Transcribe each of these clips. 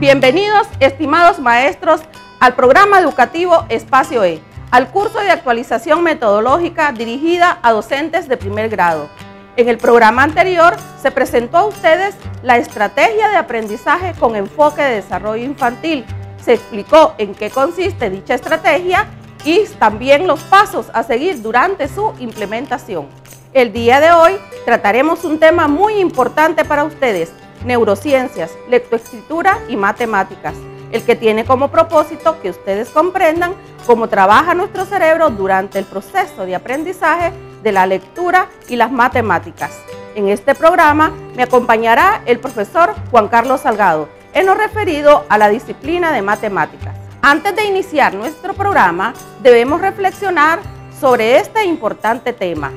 Bienvenidos, estimados maestros, al programa educativo Espacio E, al curso de actualización metodológica dirigida a docentes de primer grado. En el programa anterior se presentó a ustedes la estrategia de aprendizaje con enfoque de desarrollo infantil. Se explicó en qué consiste dicha estrategia y también los pasos a seguir durante su implementación. El día de hoy trataremos un tema muy importante para ustedes: neurociencias, lectoescritura y matemáticas, el que tiene como propósito que ustedes comprendan cómo trabaja nuestro cerebro durante el proceso de aprendizaje de la lectura y las matemáticas. En este programa me acompañará el profesor Juan Carlos Salgado, en lo referido a la disciplina de matemáticas. Antes de iniciar nuestro programa, debemos reflexionar sobre este importante tema.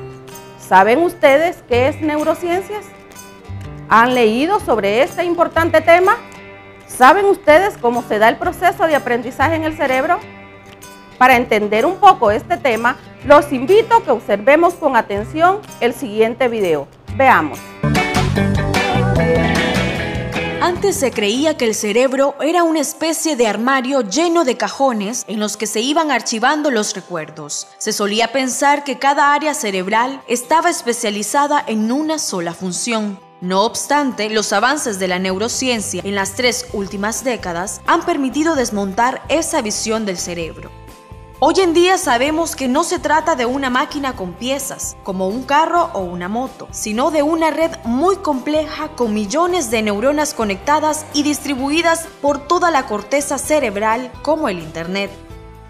¿Saben ustedes qué es neurociencias? ¿Han leído sobre este importante tema? ¿Saben ustedes cómo se da el proceso de aprendizaje en el cerebro? Para entender un poco este tema, los invito a que observemos con atención el siguiente video. Veamos. Antes se creía que el cerebro era una especie de armario lleno de cajones en los que se iban archivando los recuerdos. Se solía pensar que cada área cerebral estaba especializada en una sola función. No obstante, los avances de la neurociencia en las 3 últimas décadas han permitido desmontar esa visión del cerebro. Hoy en día sabemos que no se trata de una máquina con piezas, como un carro o una moto, sino de una red muy compleja con millones de neuronas conectadas y distribuidas por toda la corteza cerebral, como el Internet.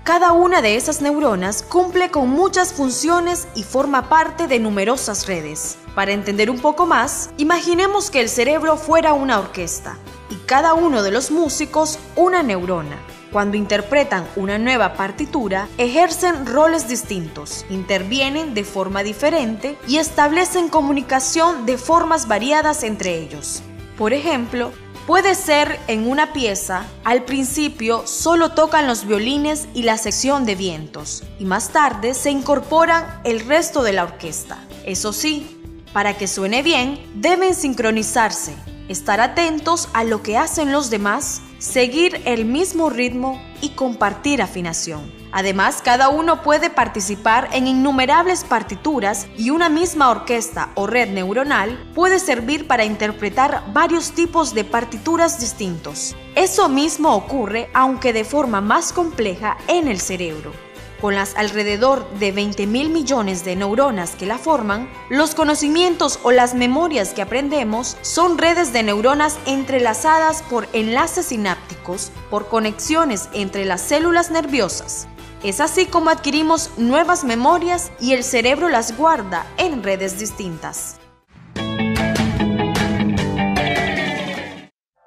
Cada una de esas neuronas cumple con muchas funciones y forma parte de numerosas redes. Para entender un poco más, imaginemos que el cerebro fuera una orquesta y cada uno de los músicos una neurona. Cuando interpretan una nueva partitura, ejercen roles distintos, intervienen de forma diferente y establecen comunicación de formas variadas entre ellos. Por ejemplo, puede ser en una pieza, al principio solo tocan los violines y la sección de vientos, y más tarde se incorporan el resto de la orquesta. Eso sí, para que suene bien, deben sincronizarse, estar atentos a lo que hacen los demás, seguir el mismo ritmo y compartir afinación. Además, cada uno puede participar en innumerables partituras y una misma orquesta o red neuronal puede servir para interpretar varios tipos de partituras distintos. Eso mismo ocurre, aunque de forma más compleja, en el cerebro. Con las alrededor de 20.000 millones de neuronas que la forman, los conocimientos o las memorias que aprendemos son redes de neuronas entrelazadas por enlaces sinápticos, por conexiones entre las células nerviosas. Es así como adquirimos nuevas memorias y el cerebro las guarda en redes distintas.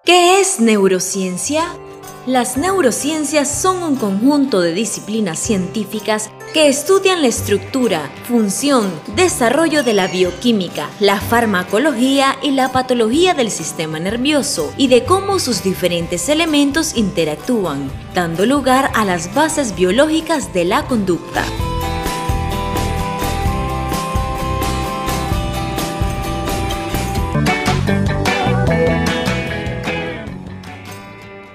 ¿Qué es neurociencia? Las neurociencias son un conjunto de disciplinas científicas que estudian la estructura, función, desarrollo de la bioquímica, la farmacología y la patología del sistema nervioso y de cómo sus diferentes elementos interactúan, dando lugar a las bases biológicas de la conducta.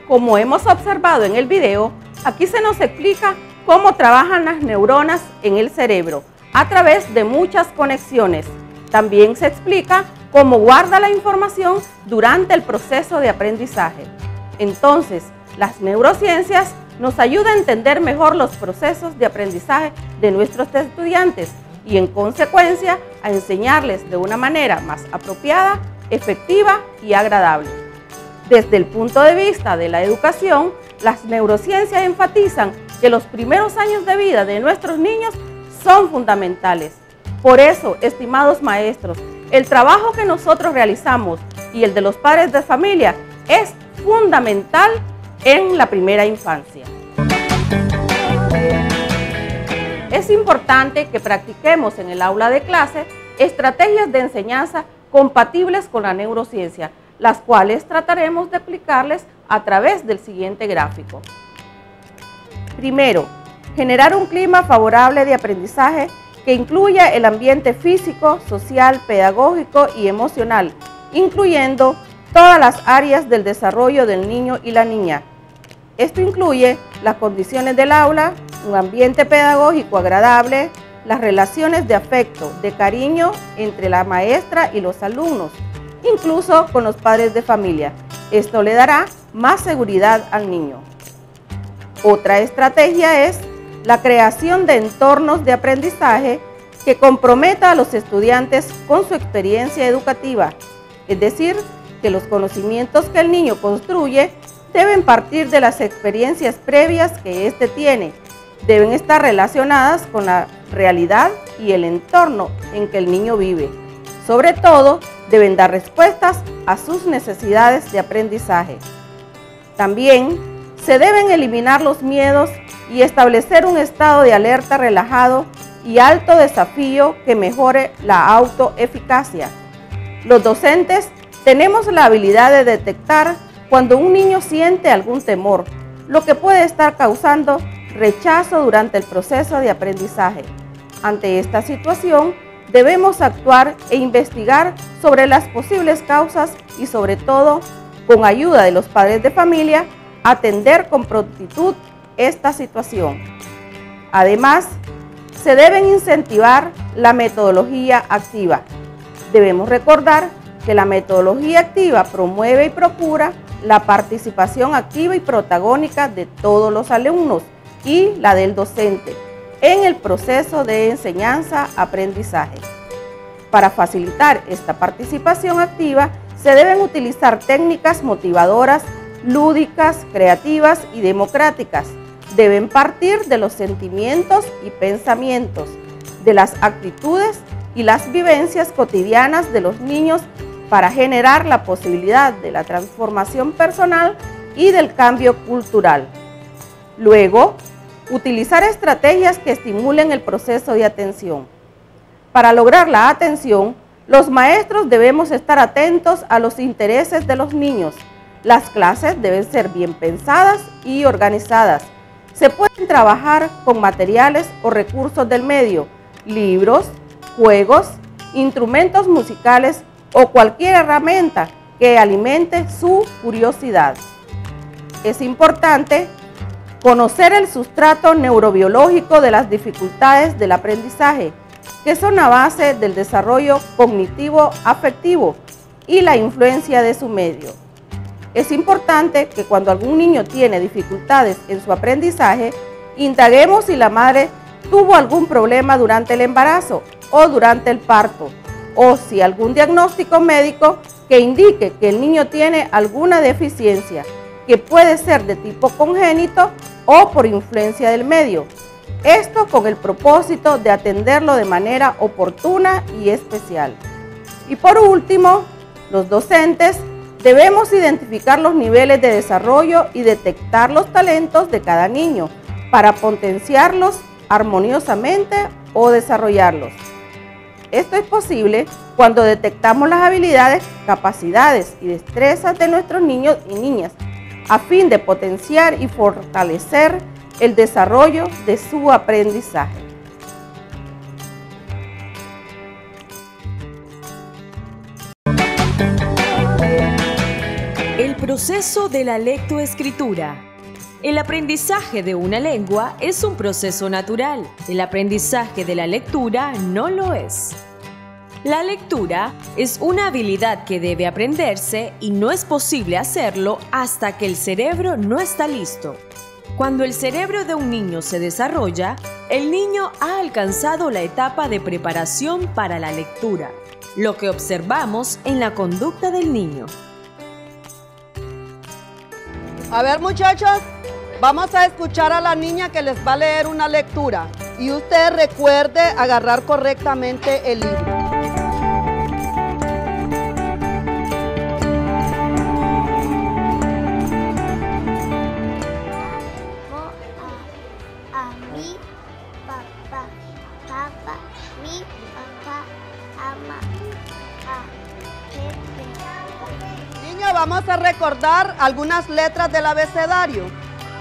Como hemos observado en el video, aquí se nos explica cómo trabajan las neuronas en el cerebro a través de muchas conexiones. También se explica cómo guarda la información durante el proceso de aprendizaje. Entonces, las neurociencias nos ayudan a entender mejor los procesos de aprendizaje de nuestros estudiantes y, en consecuencia, a enseñarles de una manera más apropiada, efectiva y agradable. Desde el punto de vista de la educación, las neurociencias enfatizan que los primeros años de vida de nuestros niños son fundamentales. Por eso, estimados maestros, el trabajo que nosotros realizamos y el de los padres de familia es fundamental en la primera infancia. Es importante que practiquemos en el aula de clase estrategias de enseñanza compatibles con la neurociencia, las cuales trataremos de aplicarles a través del siguiente gráfico. Primero, generar un clima favorable de aprendizaje que incluya el ambiente físico, social, pedagógico y emocional, incluyendo todas las áreas del desarrollo del niño y la niña. Esto incluye las condiciones del aula, un ambiente pedagógico agradable, las relaciones de afecto, de cariño entre la maestra y los alumnos, incluso con los padres de familia. Esto le dará más seguridad al niño. Otra estrategia es la creación de entornos de aprendizaje que comprometa a los estudiantes con su experiencia educativa, es decir, que los conocimientos que el niño construye deben partir de las experiencias previas que éste tiene, deben estar relacionadas con la realidad y el entorno en que el niño vive. Sobre todo, deben dar respuestas a sus necesidades de aprendizaje. También se deben eliminar los miedos y establecer un estado de alerta relajado y alto desafío que mejore la autoeficacia. Los docentes tenemos la habilidad de detectar cuando un niño siente algún temor, lo que puede estar causando rechazo durante el proceso de aprendizaje. Ante esta situación, debemos actuar e investigar sobre las posibles causas y, sobre todo, con ayuda de los padres de familia, atender con prontitud esta situación. Además, se deben incentivar la metodología activa. Debemos recordar que la metodología activa promueve y procura la participación activa y protagónica de todos los alumnos y la del docente en el proceso de enseñanza-aprendizaje. Para facilitar esta participación activa, se deben utilizar técnicas motivadoras, lúdicas, creativas y democráticas. Deben partir de los sentimientos y pensamientos, de las actitudes y las vivencias cotidianas de los niños para generar la posibilidad de la transformación personal y del cambio cultural. Luego, utilizar estrategias que estimulen el proceso de atención. Para lograr la atención, los maestros debemos estar atentos a los intereses de los niños. Las clases deben ser bien pensadas y organizadas. Se pueden trabajar con materiales o recursos del medio, libros, juegos, instrumentos musicales o cualquier herramienta que alimente su curiosidad. Es importante conocer el sustrato neurobiológico de las dificultades del aprendizaje, que son la base del desarrollo cognitivo-afectivo y la influencia de su medio. Es importante que cuando algún niño tiene dificultades en su aprendizaje, indaguemos si la madre tuvo algún problema durante el embarazo o durante el parto, o si algún diagnóstico médico que indique que el niño tiene alguna deficiencia, que puede ser de tipo congénito o por influencia del medio. Esto con el propósito de atenderlo de manera oportuna y especial. Y por último, los docentes debemos identificar los niveles de desarrollo y detectar los talentos de cada niño para potenciarlos armoniosamente o desarrollarlos. Esto es posible cuando detectamos las habilidades, capacidades y destrezas de nuestros niños y niñas a fin de potenciar y fortalecer el desarrollo de su aprendizaje. El proceso de la lectoescritura. El aprendizaje de una lengua es un proceso natural. El aprendizaje de la lectura no lo es. La lectura es una habilidad que debe aprenderse y no es posible hacerlo hasta que el cerebro no está listo. Cuando el cerebro de un niño se desarrolla, el niño ha alcanzado la etapa de preparación para la lectura, lo que observamos en la conducta del niño. A ver, muchachos, vamos a escuchar a la niña que les va a leer una lectura y usted recuerde agarrar correctamente el libro. A mi papá, mi papá ama a Pepe. Niños, vamos a recordar algunas letras del abecedario.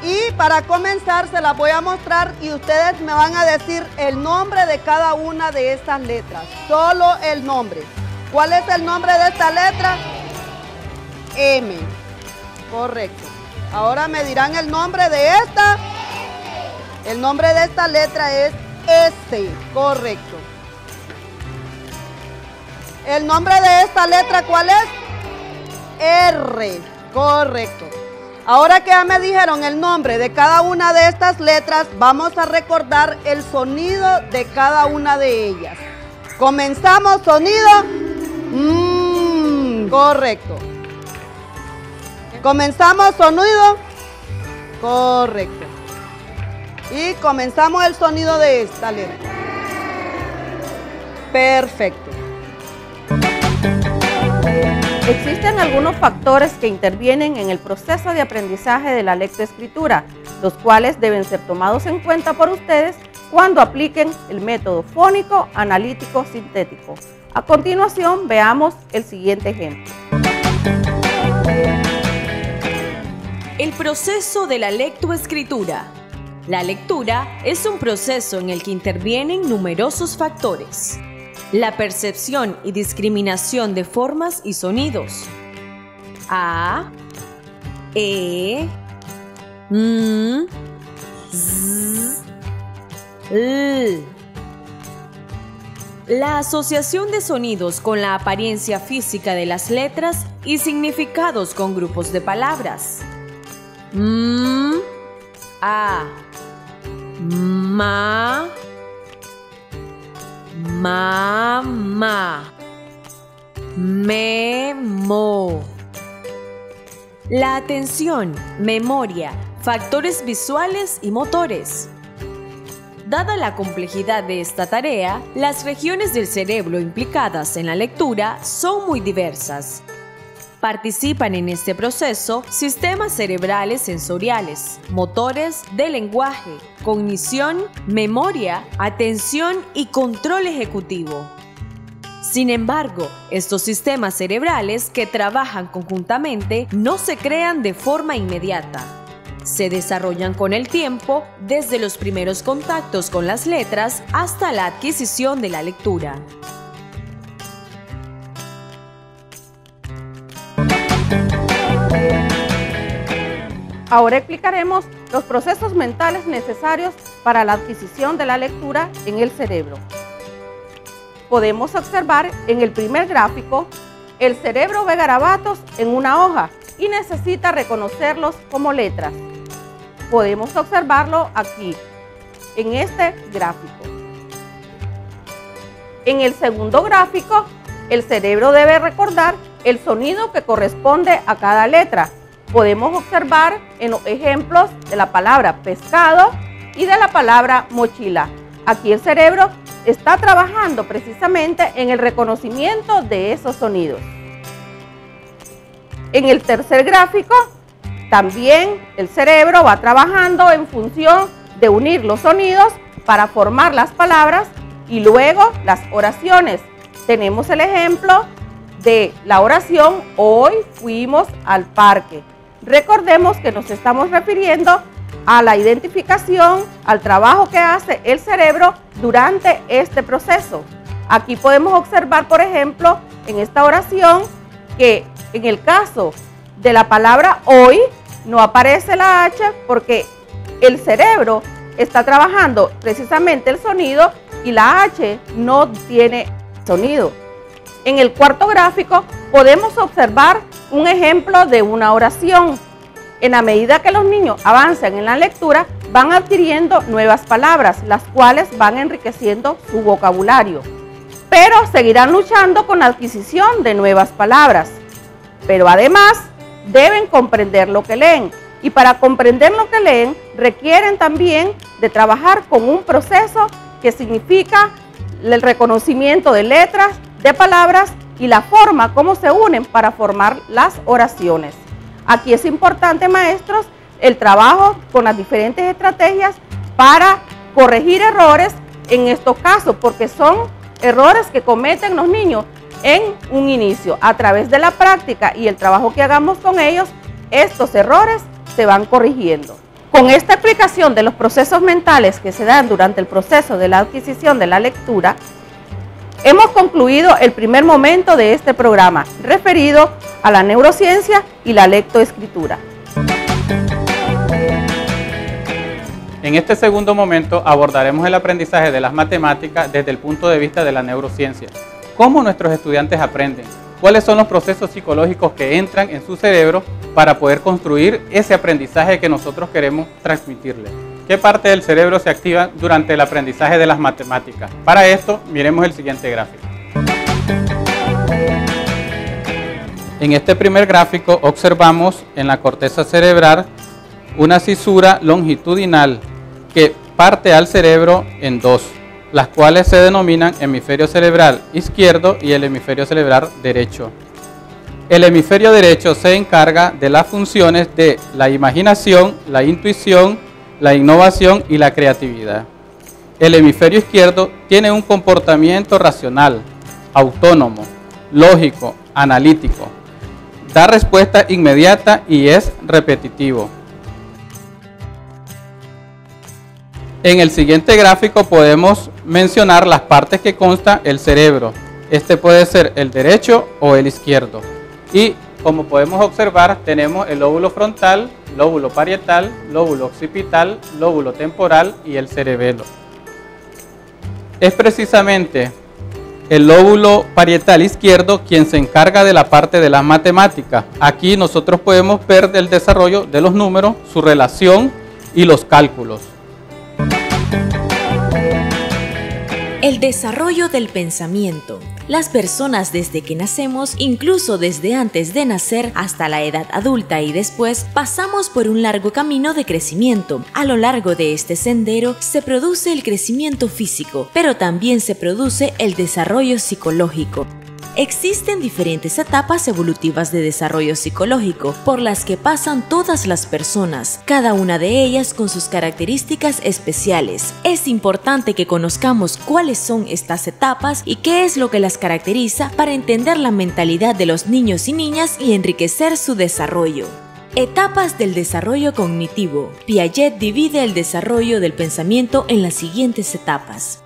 Y para comenzar se las voy a mostrar y ustedes me van a decir el nombre de cada una de estas letras. Solo el nombre. ¿Cuál es el nombre de esta letra? M. Correcto. Ahora me dirán el nombre de esta. El nombre de esta letra es S. Correcto. El nombre de esta letra, ¿cuál es? R. Correcto. Ahora que ya me dijeron el nombre de cada una de estas letras, vamos a recordar el sonido de cada una de ellas. Comenzamos, sonido. Correcto. Comenzamos, sonido. Correcto. Y comenzamos el sonido de esta letra. Perfecto. Existen algunos factores que intervienen en el proceso de aprendizaje de la lectoescritura, los cuales deben ser tomados en cuenta por ustedes cuando apliquen el método fónico analítico sintético. A continuación, veamos el siguiente ejemplo. El proceso de la lectoescritura. La lectura es un proceso en el que intervienen numerosos factores. La percepción y discriminación de formas y sonidos. A, E, Z, L. La asociación de sonidos con la apariencia física de las letras y significados con grupos de palabras. A, ma, mamá, memo. La atención, memoria, factores visuales y motores. Dada la complejidad de esta tarea, las regiones del cerebro implicadas en la lectura son muy diversas. Participan en este proceso sistemas cerebrales sensoriales, motores de lenguaje, cognición, memoria, atención y control ejecutivo. Sin embargo, estos sistemas cerebrales que trabajan conjuntamente no se crean de forma inmediata. Se desarrollan con el tiempo, desde los primeros contactos con las letras hasta la adquisición de la lectura. Ahora explicaremos los procesos mentales necesarios para la adquisición de la lectura en el cerebro. Podemos observar en el primer gráfico, el cerebro ve garabatos en una hoja y necesita reconocerlos como letras. Podemos observarlo aquí, en este gráfico. En el segundo gráfico, el cerebro debe recordar el sonido que corresponde a cada letra. Podemos observar en los ejemplos de la palabra pescado y de la palabra mochila. Aquí el cerebro está trabajando precisamente en el reconocimiento de esos sonidos. En el tercer gráfico, también el cerebro va trabajando en función de unir los sonidos para formar las palabras y luego las oraciones. Tenemos el ejemplo de la oración "Hoy fuimos al parque". Recordemos que nos estamos refiriendo a la identificación, al trabajo que hace el cerebro durante este proceso. Aquí podemos observar, por ejemplo, en esta oración, que en el caso de la palabra hoy no aparece la H porque el cerebro está trabajando precisamente el sonido y la H no tiene sonido. En el cuarto gráfico podemos observar un ejemplo de una oración. En la medida que los niños avanzan en la lectura, van adquiriendo nuevas palabras, las cuales van enriqueciendo su vocabulario. Pero seguirán luchando con la adquisición de nuevas palabras. Pero además, deben comprender lo que leen. Y para comprender lo que leen, requieren también de trabajar con un proceso que significa el reconocimiento de letras, de palabras y la forma como se unen para formar las oraciones. Aquí es importante, maestros, el trabajo con las diferentes estrategias para corregir errores en estos casos, porque son errores que cometen los niños en un inicio. A través de la práctica y el trabajo que hagamos con ellos, estos errores se van corrigiendo. Con esta explicación de los procesos mentales que se dan durante el proceso de la adquisición de la lectura, Hemos concluido el primer momento de este programa, referido a la neurociencia y la lectoescritura. En este segundo momento abordaremos el aprendizaje de las matemáticas desde el punto de vista de la neurociencia. ¿Cómo nuestros estudiantes aprenden? ¿Cuáles son los procesos psicológicos que entran en su cerebro para poder construir ese aprendizaje que nosotros queremos transmitirles? ¿Qué parte del cerebro se activa durante el aprendizaje de las matemáticas? Para esto, miremos el siguiente gráfico. En este primer gráfico observamos en la corteza cerebral una cisura longitudinal que parte al cerebro en dos, las cuales se denominan hemisferio cerebral izquierdo y el hemisferio cerebral derecho. El hemisferio derecho se encarga de las funciones de la imaginación, la intuición, la innovación y la creatividad. El hemisferio izquierdo tiene un comportamiento racional, autónomo, lógico, analítico. Da respuesta inmediata y es repetitivo. En el siguiente gráfico podemos mencionar las partes que consta el cerebro. Este puede ser el derecho o el izquierdo. Y como podemos observar, tenemos el lóbulo frontal, lóbulo parietal, lóbulo occipital, lóbulo temporal y el cerebelo. Es precisamente el lóbulo parietal izquierdo quien se encarga de la parte de las matemáticas. Aquí nosotros podemos ver el desarrollo de los números, su relación y los cálculos. El desarrollo del pensamiento. Las personas desde que nacemos, incluso desde antes de nacer hasta la edad adulta y después, pasamos por un largo camino de crecimiento. A lo largo de este sendero se produce el crecimiento físico, pero también se produce el desarrollo psicológico. Existen diferentes etapas evolutivas de desarrollo psicológico por las que pasan todas las personas, cada una de ellas con sus características especiales. Es importante que conozcamos cuáles son estas etapas y qué es lo que las caracteriza para entender la mentalidad de los niños y niñas y enriquecer su desarrollo. Etapas del desarrollo cognitivo. Piaget divide el desarrollo del pensamiento en las siguientes etapas.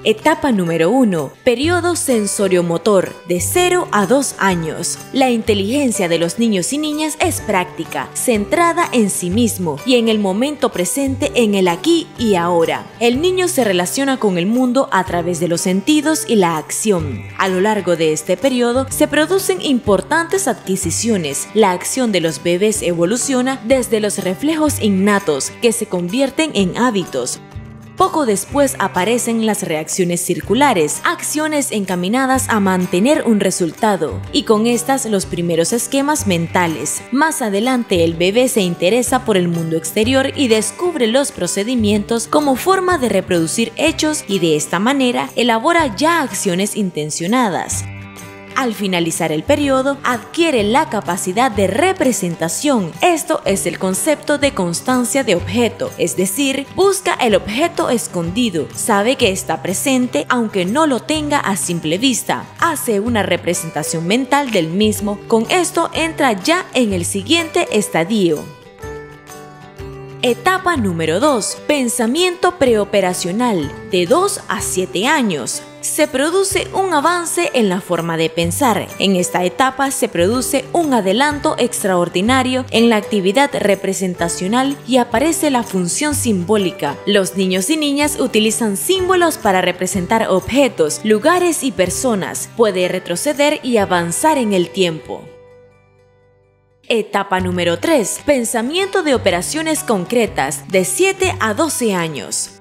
Etapa número 1. Periodo sensoriomotor, de 0 a 2 años. La inteligencia de los niños y niñas es práctica, centrada en sí mismo y en el momento presente, en el aquí y ahora. El niño se relaciona con el mundo a través de los sentidos y la acción. A lo largo de este periodo se producen importantes adquisiciones. La acción de los bebés evoluciona desde los reflejos innatos, que se convierten en hábitos. Poco después aparecen las reacciones circulares, acciones encaminadas a mantener un resultado, y con estas los primeros esquemas mentales. Más adelante el bebé se interesa por el mundo exterior y descubre los procedimientos como forma de reproducir hechos y de esta manera elabora ya acciones intencionadas. Al finalizar el periodo, adquiere la capacidad de representación. Esto es el concepto de constancia de objeto, es decir, busca el objeto escondido, sabe que está presente aunque no lo tenga a simple vista, hace una representación mental del mismo. Con esto entra ya en el siguiente estadio. Etapa número 2. Pensamiento preoperacional, de 2 a 7 años. Se produce un avance en la forma de pensar. En esta etapa se produce un adelanto extraordinario en la actividad representacional y aparece la función simbólica. Los niños y niñas utilizan símbolos para representar objetos, lugares y personas. Puede retroceder y avanzar en el tiempo. Etapa número 3. Pensamiento de operaciones concretas, de 7 a 12 años.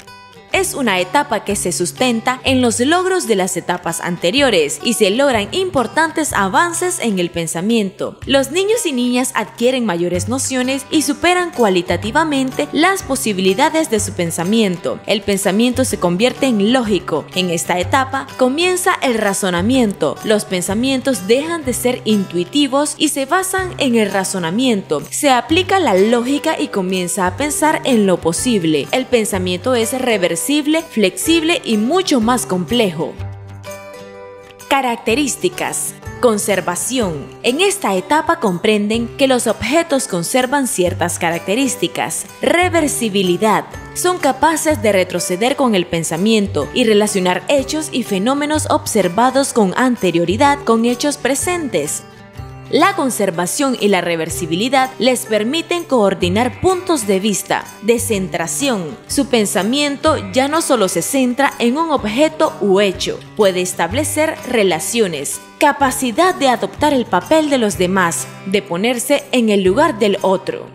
Es una etapa que se sustenta en los logros de las etapas anteriores y se logran importantes avances en el pensamiento. Los niños y niñas adquieren mayores nociones y superan cualitativamente las posibilidades de su pensamiento. El pensamiento se convierte en lógico. En esta etapa comienza el razonamiento. Los pensamientos dejan de ser intuitivos y se basan en el razonamiento. Se aplica la lógica y comienza a pensar en lo posible. El pensamiento es reversible, flexible y mucho más complejo. Características. Conservación. En esta etapa comprenden que los objetos conservan ciertas características. Reversibilidad. Son capaces de retroceder con el pensamiento y relacionar hechos y fenómenos observados con anterioridad con hechos presentes. La conservación y la reversibilidad les permiten coordinar puntos de vista. Descentración. Su pensamiento ya no solo se centra en un objeto u hecho, puede establecer relaciones. Capacidad de adoptar el papel de los demás, de ponerse en el lugar del otro.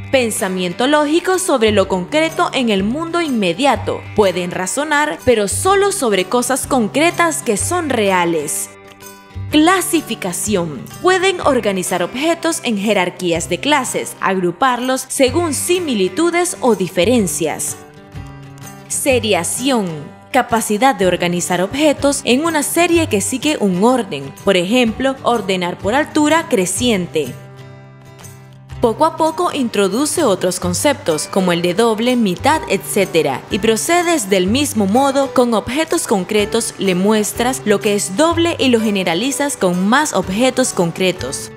Pensamiento lógico sobre lo concreto en el mundo inmediato. Pueden razonar, pero solo sobre cosas concretas que son reales. Clasificación. Pueden organizar objetos en jerarquías de clases, agruparlos según similitudes o diferencias. Seriación. Capacidad de organizar objetos en una serie que sigue un orden, por ejemplo, ordenar por altura creciente. Poco a poco introduce otros conceptos, como el de doble, mitad, etc. Y procedes del mismo modo, con objetos concretos le muestras lo que es doble y lo generalizas con más objetos concretos.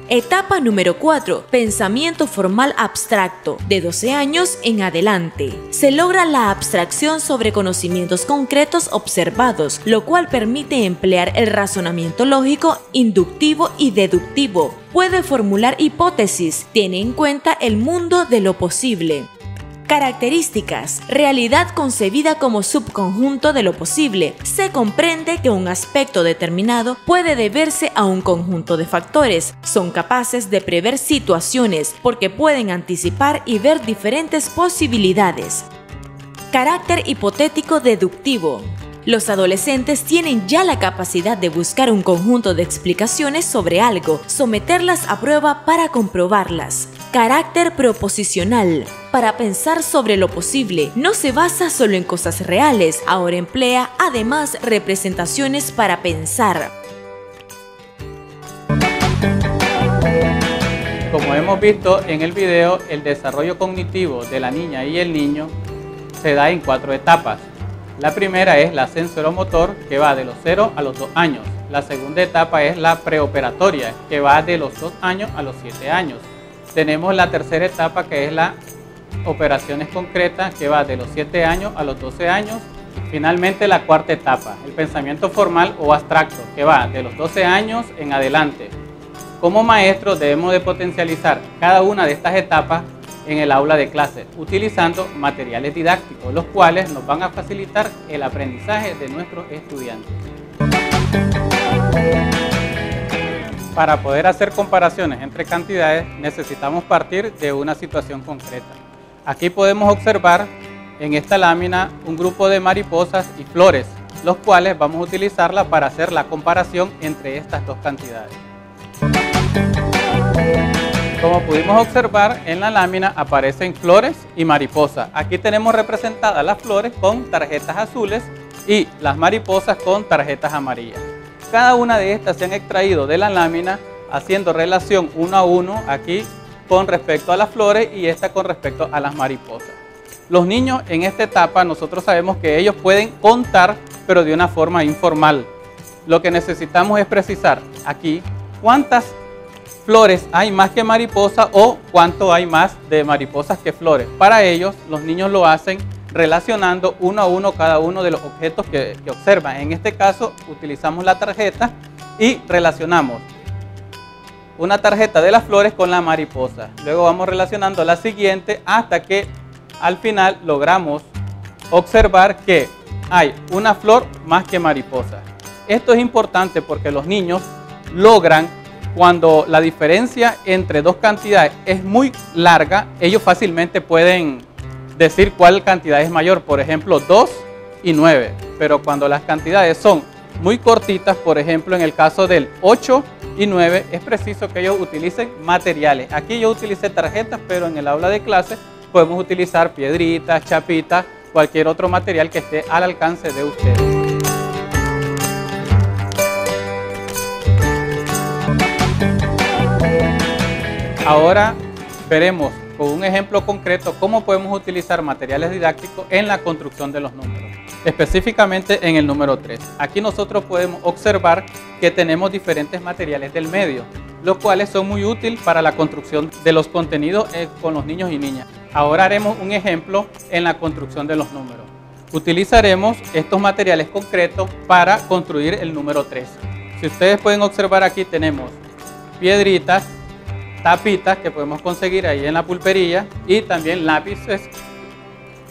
Etapa número 4. Pensamiento formal abstracto, de 12 años en adelante. Se logra la abstracción sobre conocimientos concretos observados, lo cual permite emplear el razonamiento lógico, inductivo y deductivo. Puede formular hipótesis, tiene en cuenta el mundo de lo posible. Características. Realidad concebida como subconjunto de lo posible. Se comprende que un aspecto determinado puede deberse a un conjunto de factores. Son capaces de prever situaciones porque pueden anticipar y ver diferentes posibilidades. Carácter hipotético deductivo. Los adolescentes tienen ya la capacidad de buscar un conjunto de explicaciones sobre algo, someterlas a prueba para comprobarlas. Carácter proposicional. Para pensar sobre lo posible, no se basa solo en cosas reales, ahora emplea además representaciones para pensar. Como hemos visto en el video, el desarrollo cognitivo de la niña y el niño se da en 4 etapas. La primera es la sensoromotor, que va de los 0 a los 2 años. La segunda etapa es la preoperatoria, que va de los 2 años a los 7 años. Tenemos la tercera etapa, que es la operaciones concretas, que va de los 7 años a los 12 años. Finalmente, la cuarta etapa, el pensamiento formal o abstracto, que va de los 12 años en adelante. Como maestros debemos de potencializar cada una de estas etapas en el aula de clase, utilizando materiales didácticos, los cuales nos van a facilitar el aprendizaje de nuestros estudiantes. Para poder hacer comparaciones entre cantidades, necesitamos partir de una situación concreta. Aquí podemos observar en esta lámina un grupo de mariposas y flores, los cuales vamos a utilizarla para hacer la comparación entre estas dos cantidades. Como pudimos observar, en la lámina aparecen flores y mariposas. Aquí tenemos representadas las flores con tarjetas azules y las mariposas con tarjetas amarillas. Cada una de estas se han extraído de la lámina haciendo relación 1 a 1 aquí con respecto a las flores y esta con respecto a las mariposas. Los niños en esta etapa nosotros sabemos que ellos pueden contar, pero de una forma informal. Lo que necesitamos es precisar aquí cuántas flores hay más que mariposas o cuánto hay más de mariposas que flores. Para ellos, los niños lo hacen relacionando 1 a 1 cada uno de los objetos que observan. En este caso, utilizamos la tarjeta y relacionamos una tarjeta de las flores con la mariposa. Luego vamos relacionando la siguiente hasta que al final logramos observar que hay una flor más que mariposa. Esto es importante porque los niños logran, cuando la diferencia entre dos cantidades es muy larga, ellos fácilmente pueden decir cuál cantidad es mayor, por ejemplo 2 y 9, pero cuando las cantidades son muy cortitas, por ejemplo en el caso del 8 y 9, es preciso que ellos utilicen materiales. Aquí yo utilicé tarjetas, pero en el aula de clase podemos utilizar piedritas, chapitas, cualquier otro material que esté al alcance de ustedes. Ahora veremos con un ejemplo concreto cómo podemos utilizar materiales didácticos en la construcción de los números. específicamente en el número 3. Aquí nosotros podemos observar que tenemos diferentes materiales del medio, los cuales son muy útiles para la construcción de los contenidos con los niños y niñas. Ahora haremos un ejemplo en la construcción de los números. Utilizaremos estos materiales concretos para construir el número 3. Si ustedes pueden observar, aquí tenemos piedritas, tapitas que podemos conseguir ahí en la pulpería y también lápices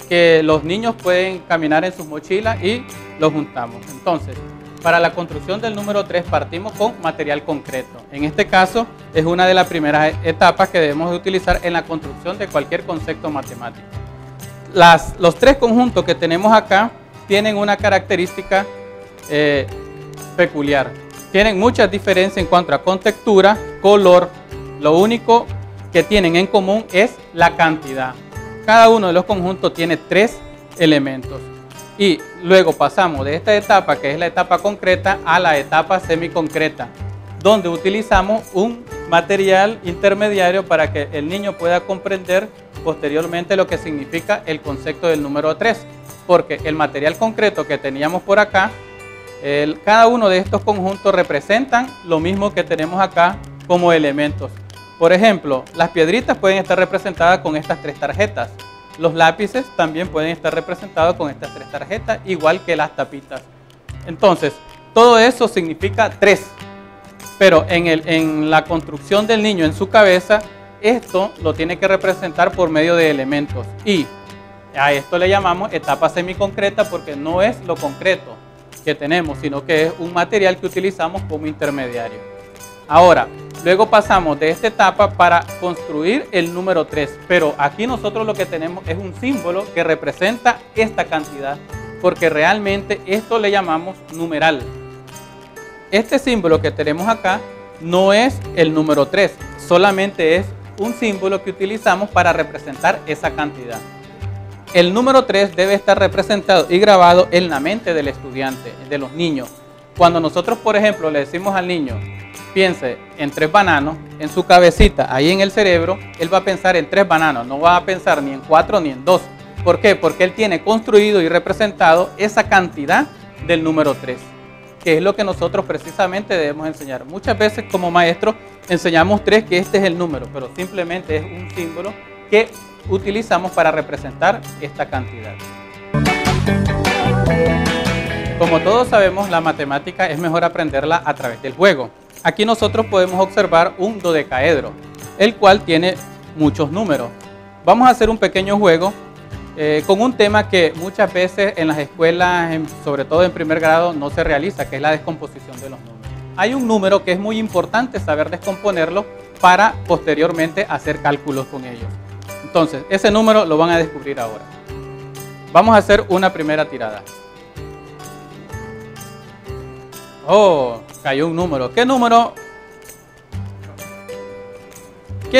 que los niños pueden caminar en sus mochilas y los juntamos. Entonces, para la construcción del número 3 partimos con material concreto. En este caso es una de las primeras etapas que debemos de utilizar en la construcción de cualquier concepto matemático. Los tres conjuntos que tenemos acá tienen una característica peculiar. Tienen muchas diferencias en cuanto a contextura, color. Lo único que tienen en común es la cantidad. Cada uno de los conjuntos tiene 3 elementos. Y luego pasamos de esta etapa, que es la etapa concreta, a la etapa semiconcreta, donde utilizamos un material intermediario para que el niño pueda comprender posteriormente lo que significa el concepto del número 3. Porque el material concreto que teníamos por acá, cada uno de estos conjuntos representan lo mismo que tenemos acá como elementos. Por ejemplo, las piedritas pueden estar representadas con estas 3 tarjetas. Los lápices también pueden estar representados con estas 3 tarjetas, igual que las tapitas. Entonces, todo eso significa 3. Pero en la construcción del niño en su cabeza, esto lo tiene que representar por medio de elementos. Y a esto le llamamos etapa semiconcreta porque no es lo concreto que tenemos, sino que es un material que utilizamos como intermediario. Ahora, luego pasamos de esta etapa para construir el número 3, pero aquí nosotros lo que tenemos es un símbolo que representa esta cantidad, porque realmente esto le llamamos numeral. Este símbolo que tenemos acá no es el número 3, solamente es un símbolo que utilizamos para representar esa cantidad. El número 3 debe estar representado y grabado en la mente del estudiante, de los niños. Cuando nosotros, por ejemplo, le decimos al niño, piense en 3 bananos, en su cabecita, ahí en el cerebro, él va a pensar en 3 bananos, no va a pensar ni en 4 ni en 2. ¿Por qué? Porque él tiene construido y representado esa cantidad del número 3, que es lo que nosotros precisamente debemos enseñar. Muchas veces como maestros enseñamos 3, que este es el número, pero simplemente es un símbolo que utilizamos para representar esta cantidad. Como todos sabemos, la matemática es mejor aprenderla a través del juego. Aquí nosotros podemos observar un dodecaedro, el cual tiene muchos números. Vamos a hacer un pequeño juego con un tema que muchas veces en las escuelas, sobre todo en primer grado, no se realiza, que es la descomposición de los números. Hay un número que es muy importante saber descomponerlo para posteriormente hacer cálculos con ellos. Entonces, ese número lo van a descubrir ahora. Vamos a hacer una primera tirada. Oh, cayó un número. ¿Qué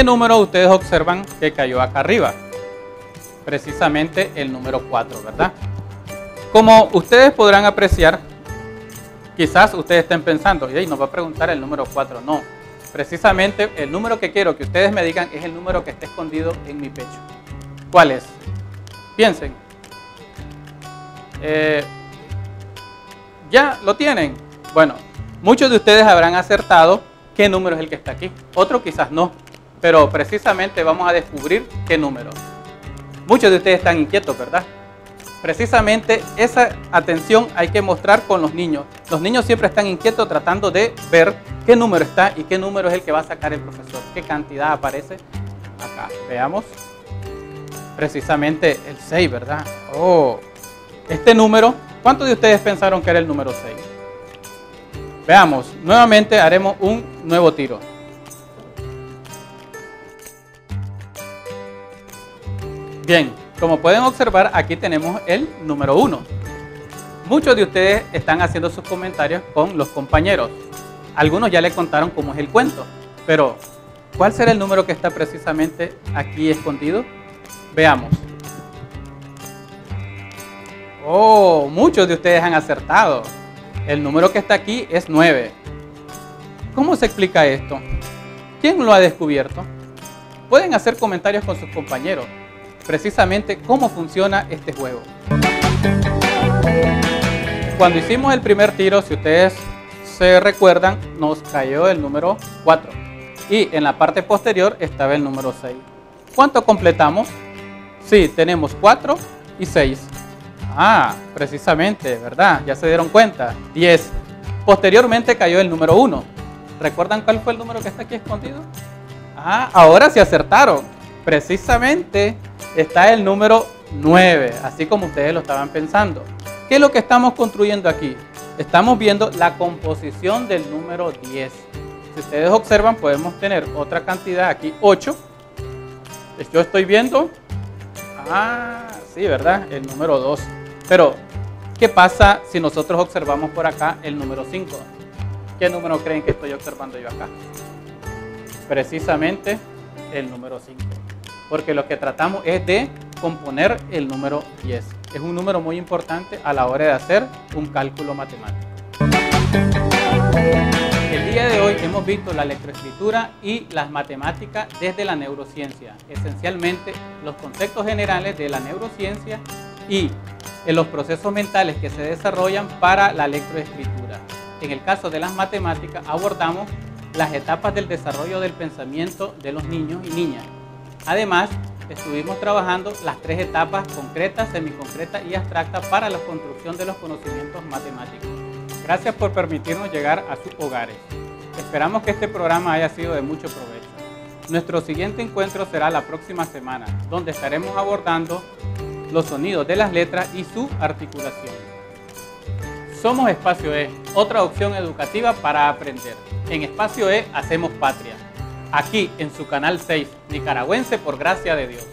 número ustedes observan que cayó acá arriba? Precisamente el número 4, ¿verdad? Como ustedes podrán apreciar, quizás ustedes estén pensando, y nos va a preguntar el número 4. No, precisamente el número que quiero que ustedes me digan es el número que está escondido en mi pecho. ¿Cuál es? Piensen. ¿Ya lo tienen? Bueno, muchos de ustedes habrán acertado qué número es el que está aquí. Otros quizás no, pero precisamente vamos a descubrir qué número. Muchos de ustedes están inquietos, ¿verdad? Precisamente esa atención hay que mostrar con los niños. Los niños siempre están inquietos tratando de ver qué número está y qué número es el que va a sacar el profesor. ¿Qué cantidad aparece acá? Veamos. Precisamente el 6, ¿verdad? Oh, este número, ¿cuántos de ustedes pensaron que era el número 6? Veamos, nuevamente haremos un nuevo tiro. Bien, como pueden observar, aquí tenemos el número 1. Muchos de ustedes están haciendo sus comentarios con los compañeros. Algunos ya les contaron cómo es el cuento, pero ¿cuál será el número que está precisamente aquí escondido? Veamos. Oh, muchos de ustedes han acertado. El número que está aquí es 9. ¿Cómo se explica esto? ¿Quién lo ha descubierto? Pueden hacer comentarios con sus compañeros, precisamente cómo funciona este juego. Cuando hicimos el primer tiro, si ustedes se recuerdan, nos cayó el número 4 y en la parte posterior estaba el número 6. ¿Cuánto completamos? Sí, tenemos 4 y 6. Ah, precisamente, ¿verdad? Ya se dieron cuenta. 10. Posteriormente cayó el número 1. ¿Recuerdan cuál fue el número que está aquí escondido? Ah, ahora sí acertaron. Precisamente está el número 9, así como ustedes lo estaban pensando. ¿Qué es lo que estamos construyendo aquí? Estamos viendo la composición del número 10. Si ustedes observan, podemos tener otra cantidad aquí, 8. Yo estoy viendo, sí, ¿verdad? El número 2. Pero, ¿qué pasa si nosotros observamos por acá el número 5? ¿Qué número creen que estoy observando yo acá? Precisamente el número 5. Porque lo que tratamos es de componer el número 10. Es un número muy importante a la hora de hacer un cálculo matemático. El día de hoy hemos visto la electroescritura y las matemáticas desde la neurociencia. Esencialmente los conceptos generales de la neurociencia y en los procesos mentales que se desarrollan para la electroescritura. En el caso de las matemáticas abordamos las etapas del desarrollo del pensamiento de los niños y niñas. Además, estuvimos trabajando las 3 etapas concretas, semiconcretas y abstractas para la construcción de los conocimientos matemáticos. Gracias por permitirnos llegar a sus hogares. Esperamos que este programa haya sido de mucho provecho. Nuestro siguiente encuentro será la próxima semana, donde estaremos abordando los sonidos de las letras y su articulación. Somos Espacio E, otra opción educativa para aprender. En Espacio E hacemos patria. Aquí en su canal 6, Nicaragüense por gracia de Dios.